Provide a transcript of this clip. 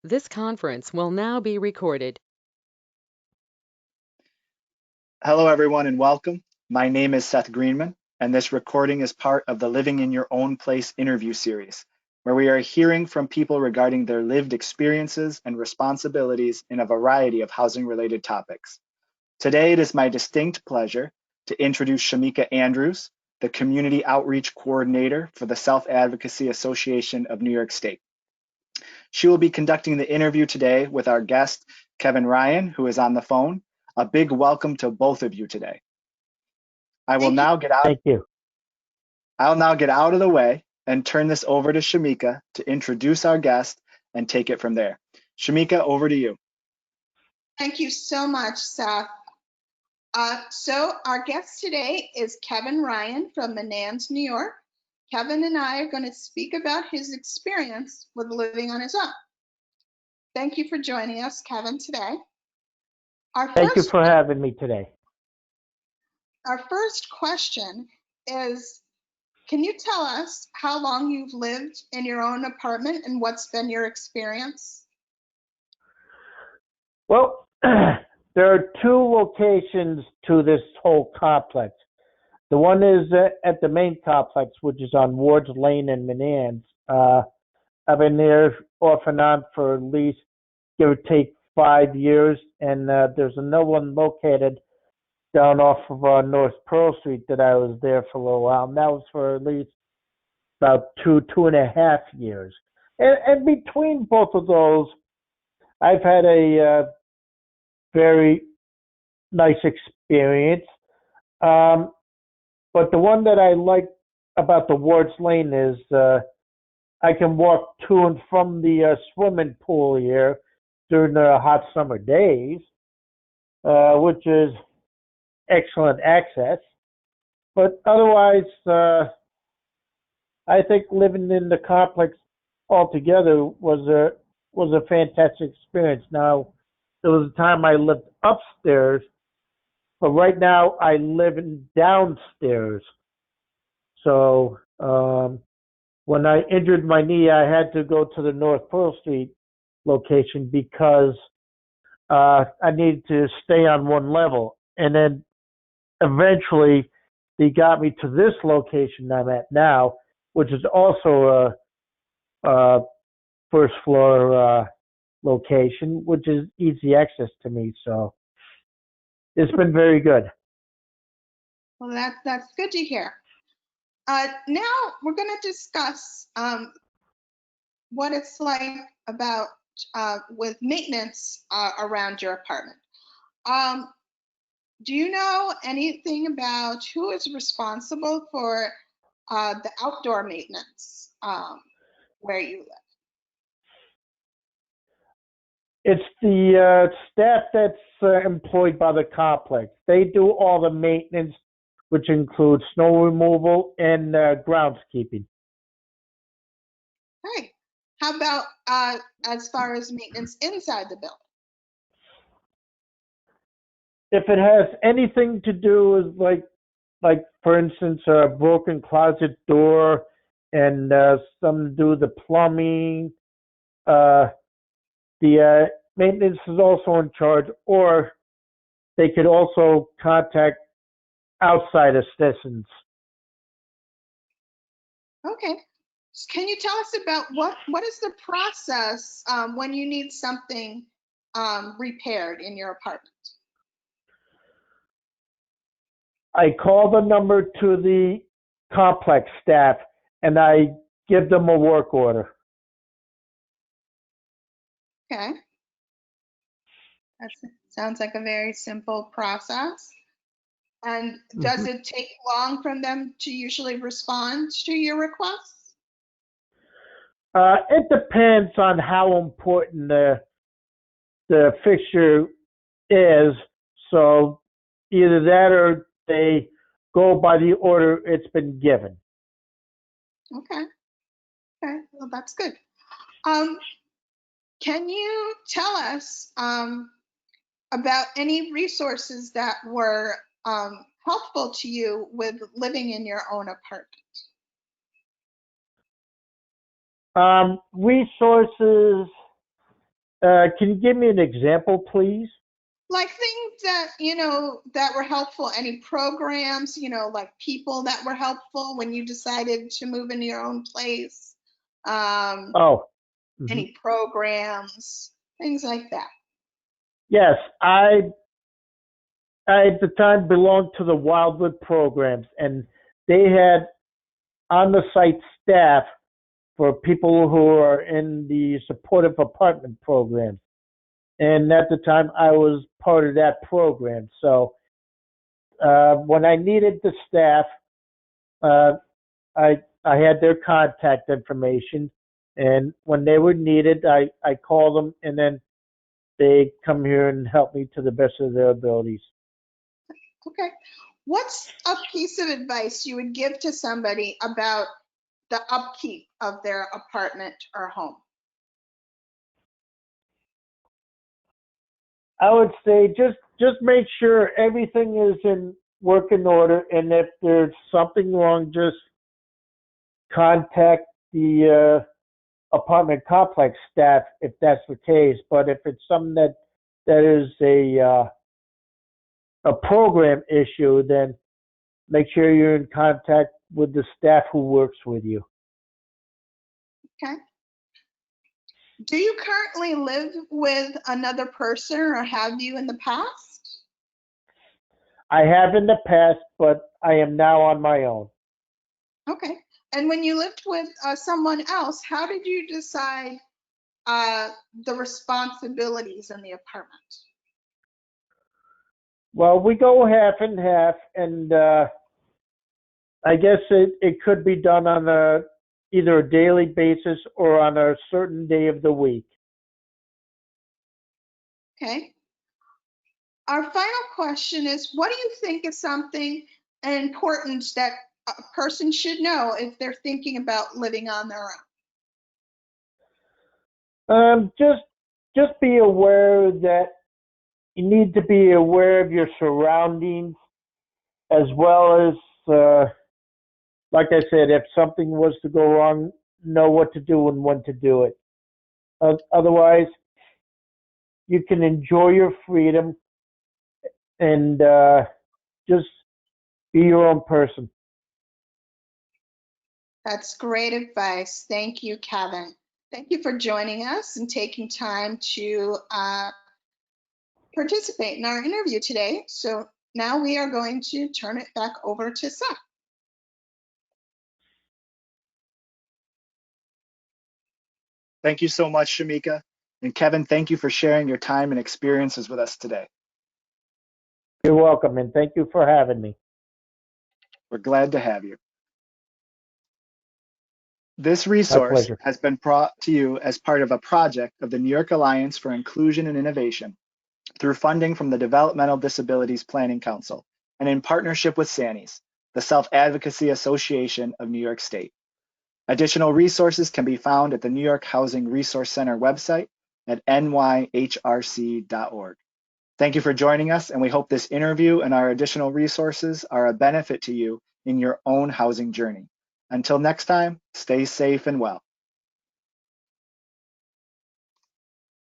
This conference will now be recorded. Hello, everyone, and welcome. My name is Seth Greenman, and this recording is part of the Living in Your Own Place interview series, where we are hearing from people regarding their lived experiences and responsibilities in a variety of housing-related topics. Today, it is my distinct pleasure to introduce Shamika Andrews, the Community Outreach Coordinator for the Self-Advocacy Association of New York State. She will be conducting the interview today with our guest, Kevin Ryan, who is on the phone. A big welcome to both of you today. I'll now get out of the way and turn this over to Shamika to introduce our guest and take it from there. Shamika, over to you. Thank you so much, Seth. So our guest today is Kevin Ryan from Menands, New York. Kevin and I are going to speak about his experience with living on his own. Thank you for joining us, Kevin, today. Thank you for having me today. Our first question is, can you tell us how long you've lived in your own apartment and what's been your experience? Well, there are two locations to this whole complex. The one is at the main complex, which is on Ward's Lane in Menands. I've been there off and on for at least, give or take, 5 years, and there's another one located down off of North Pearl Street that I was there for a little while, and that was for at least about 2.5 years. And between both of those, I've had a very nice experience. But the one that I like about the Ward's Lane is I can walk to and from the swimming pool here during the hot summer days, which is excellent access. But otherwise, I think living in the complex altogether was a fantastic experience. Now, there was a time I lived upstairs, but right now I live downstairs. So when I injured my knee, I had to go to the North Pearl Street location because I needed to stay on one level. And then eventually they got me to this location I'm at now, which is also a first floor location, which is easy access to me. So it's been very good. Well, that's good to hear. Now we're going to discuss what it's like about with maintenance around your apartment. Do you know anything about who is responsible for the outdoor maintenance where you live? It's the staff that's employed by the complex. They do all the maintenance, which includes snow removal and groundskeeping. Right. How about as far as maintenance inside the building? If it has anything to do with like for instance, a broken closet door and some to do with the plumbing, the maintenance is also in charge, or they could also contact outside assistance. Okay. Can you tell us about what is the process when you need something repaired in your apartment? I call the number to the complex staff and I give them a work order. Okay. That sounds like a very simple process. And does it take long for them to usually respond to your requests? It depends on how important the fixture is. So either that or they go by the order it's been given. Okay. Okay. Well, that's good. Can you tell us about any resources that were helpful to you with living in your own apartment? Resources Can you give me an example, please? Like things that, that were helpful, any programs, like people that were helpful when you decided to move into your own place. Oh, mhm. Any programs, things like that. Yes, I at the time belonged to the Wildwood programs, and they had on the site staff for people who are in the supportive apartment program. And at the time, I was part of that program. So when I needed the staff, uh, I had their contact information, and when they were needed, I called them, and then they come here and help me to the best of their abilities. Okay. What's a piece of advice you would give to somebody about the upkeep of their apartment or home? I would say just make sure everything is in working order, and if there's something wrong, just contact the apartment complex staff if that's the case. But if it's something that is a program issue, then make sure you're in contact with the staff who works with you. Okay. Do you currently live with another person or have you in the past? I have in the past, but I am now on my own. Okay. And when you lived with someone else, how did you decide the responsibilities in the apartment? Well, we go half and half, and I guess it could be done on either a daily basis or on a certain day of the week. Okay. Our final question is, what do you think is something important that a person should know if they're thinking about living on their own? Just be aware that you need to be aware of your surroundings, as well as, like I said, if something was to go wrong, know what to do and when to do it. Otherwise, you can enjoy your freedom and just be your own person. That's great advice. Thank you, Kevin. Thank you for joining us and taking time to participate in our interview today. So now we are going to turn it back over to Seth. Thank you so much, Shamika. And Kevin, thank you for sharing your time and experiences with us today. You're welcome, and thank you for having me. We're glad to have you. This My resource pleasure. has been brought to you as part of a project of the New York Alliance for Inclusion and Innovation through funding from the Developmental Disabilities Planning Council and in partnership with SANYS, the Self-Advocacy Association of New York State. Additional resources can be found at the New York Housing Resource Center website at nyhrc.org. Thank you for joining us, and we hope this interview and our additional resources are a benefit to you in your own housing journey. Until next time, stay safe and well.